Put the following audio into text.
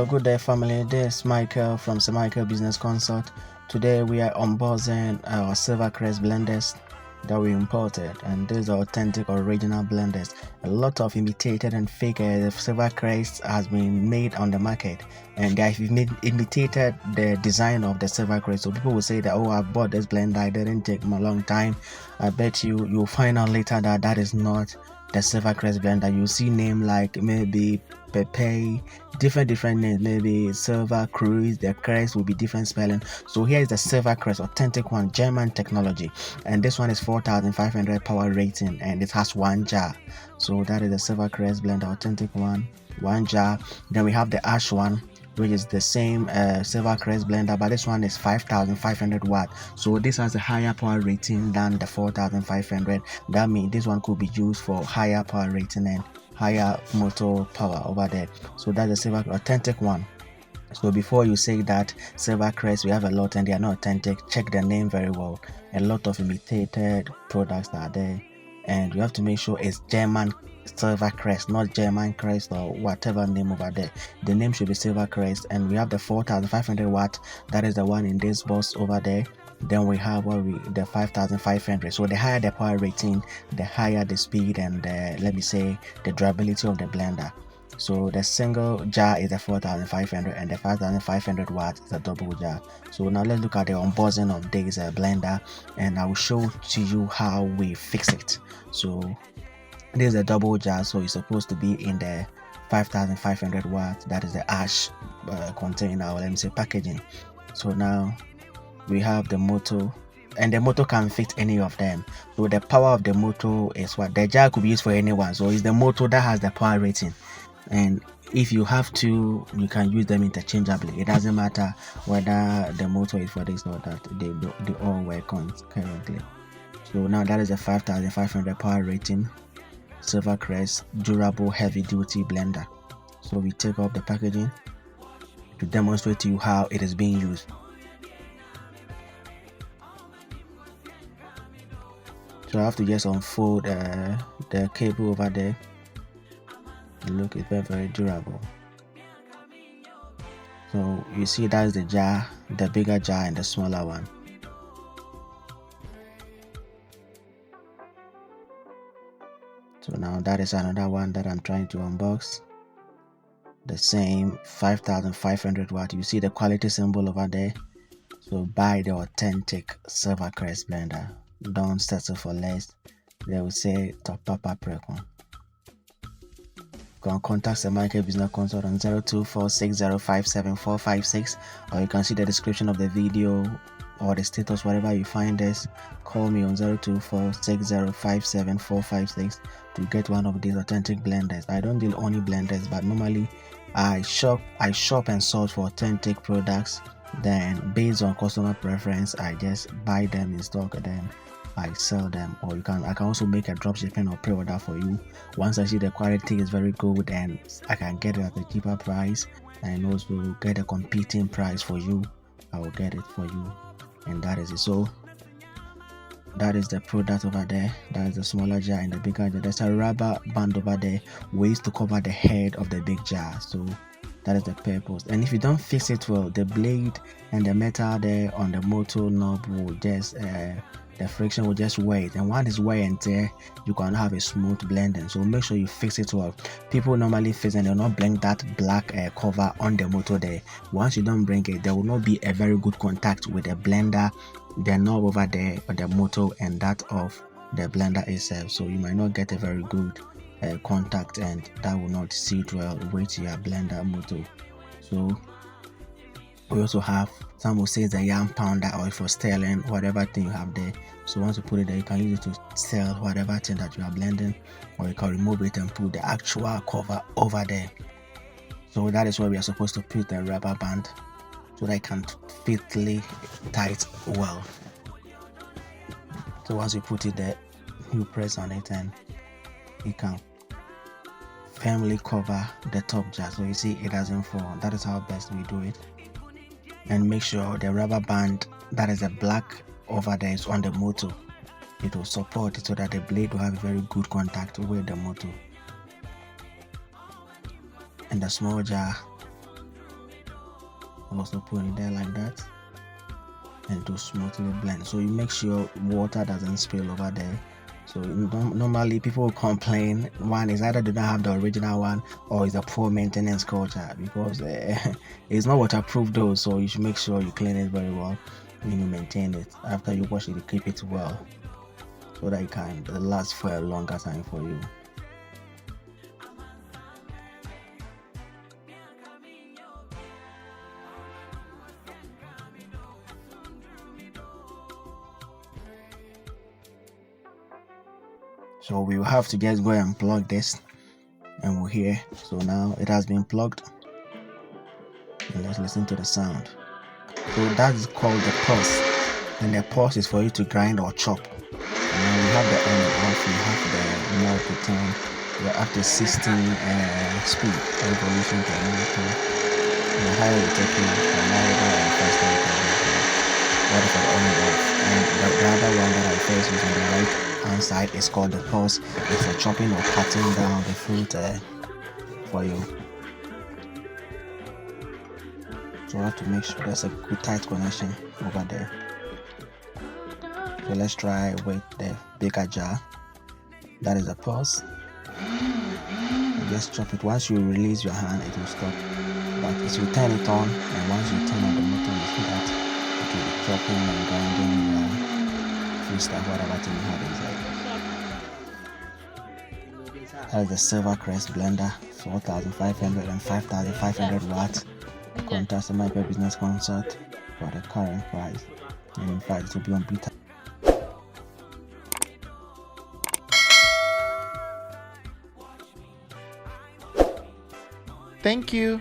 Good day, family. This is Michael from Sir Michael Business Consult. Today we are unboxing our Silver Crest blenders that we imported, and these are authentic original blenders. A lot of imitated and fake Silver Crest has been made on the market, and guys, we've imitated the design of the Silver Crest. So people will say that, oh, I bought this blender, it didn't take me a long time. I bet you'll find out later that that is not the Silver Crest blender. You see name like maybe Pepe, different names, maybe Silver Cruise. The crest will be different spelling. So here is the Silver Crest, authentic one, German technology, and this one is 4,500 power rating, and it has one jar. So that is the Silver Crest blender, authentic one jar. Then we have the ash one, which is the same Silver Crest blender, but this one is 5,500 watt. So this has a higher power rating than the 4,500. That means this one could be used for higher power rating and higher motor power over there. So that's the Silver authentic one. So before you say that Silver Crest, we have a lot and they are not authentic, check the name very well. A lot of imitated products are there, and you have to make sure it's German Silver Crest, not German Crest or whatever name over there. The name should be Silver Crest. And we have the 4,500 watt, that is the one in this box over there. Then we have the 5,500. So the higher the power rating, the higher the speed and let me say the durability of the blender. So the single jar is the 4,500 and the 5,500 watt is a double jar. So now let's look at the unboxing of this blender, and I will show to you how we fix it. So this is a double jar, so it's supposed to be in the 5,500 watt, that is the ash container, or let me say packaging. So now we have the motor, and the motor can fit any of them. So the power of the motor is what the jar could be used for anyone. So it's the motor that has the power rating, and if you have to, you can use them interchangeably. It doesn't matter whether the motor is for this or that, they all work concurrently. So now that is a 5,500 power rating Silver Crest durable heavy duty blender. So we take off the packaging to demonstrate to you how it is being used. So I have to just unfold the cable over there. Look, it's very durable. So you see that is the jar, the bigger jar and the smaller one. So now that is another one that I'm trying to unbox. The same 5,500 watt. You see the quality symbol over there. So buy the authentic Silver Crest blender. Don't settle for less. They will say top up precon. You can contact Sir Michael Business Consult on 0246057456, or you can see the description of the video or the status wherever you find this. Call me on 0246057456 to get one of these authentic blenders. I don't deal only blenders, but normally I shop and source for authentic products. Then based on customer preference, I just buy them in stock, then I sell them. Or I can also make a drop shipping or pre-order for you. Once I see the quality is very good and I can get it at a cheaper price and also get a competing price for you, I will get it for you. And that is it. So that is the product over there. That is the smaller jar and the bigger jar. There's a rubber band over there, ways to cover the head of the big jar. So that is the purpose. And if you don't fix it well, the blade and the metal there on the motor knob will just the friction will just wear it, and once it's wear and tear, you can have a smooth blending. So make sure you fix it well. People normally fix and they'll not bring that black cover on the motor there. Once you don't bring it, there will not be a very good contact with the blender, the knob over there, or the motor and that of the blender itself. So you might not get a very good contact, and that will not sit well with your blender motor. So we also have, some will say the yam pounder, or for stirring whatever thing you have there. So once you put it there, you can use it to stir whatever thing that you are blending, or you can remove it and put the actual cover over there. So that is where we are supposed to put the rubber band, so that it can fitly tight well. So once you put it there, you press on it and it can firmly cover the top jar, so you see it doesn't fall. That is how best we do it. And make sure the rubber band, that is the black over there, is on the motor. It will support it so that the blade will have very good contact with the motor. And the small jar Also put it there like that, and to smoothly blend. So you make sure water doesn't spill over there. So normally people will complain, one is either they don't have the original one or it's a poor maintenance culture, because it's not waterproof though. So you should make sure you clean it very well when you maintain it. After you wash it, you keep it well so that it can last for a longer time for you. So we will have to just go and plug this, and we'll hear. So now it has been plugged, and let's listen to the sound. So that is called the pulse, and the pulse is for you to grind or chop. And now we have the on and off, we have the knob to turn. We're up to 16 speed revolution per minute. And the higher you take it, the louder and faster you can go. That is for the on and off. And the other one that I first used on the right hand side is called the pulse. It's for chopping or cutting down the fruit for you. So you have to make sure there's a good tight connection over there. So let's try with the bigger jar. That is the pulse. You just chop it. Once you release your hand, it will stop. But if you turn it on, and once you turn on the motor, you see that it will be chopping and grinding fruit stuff, whatever thing you have inside. That is the Silver Crest blender, 4,500 and 5,500 watts. Contact the Micro Business Consult for the current price, and in fact it will be on beta. Thank you.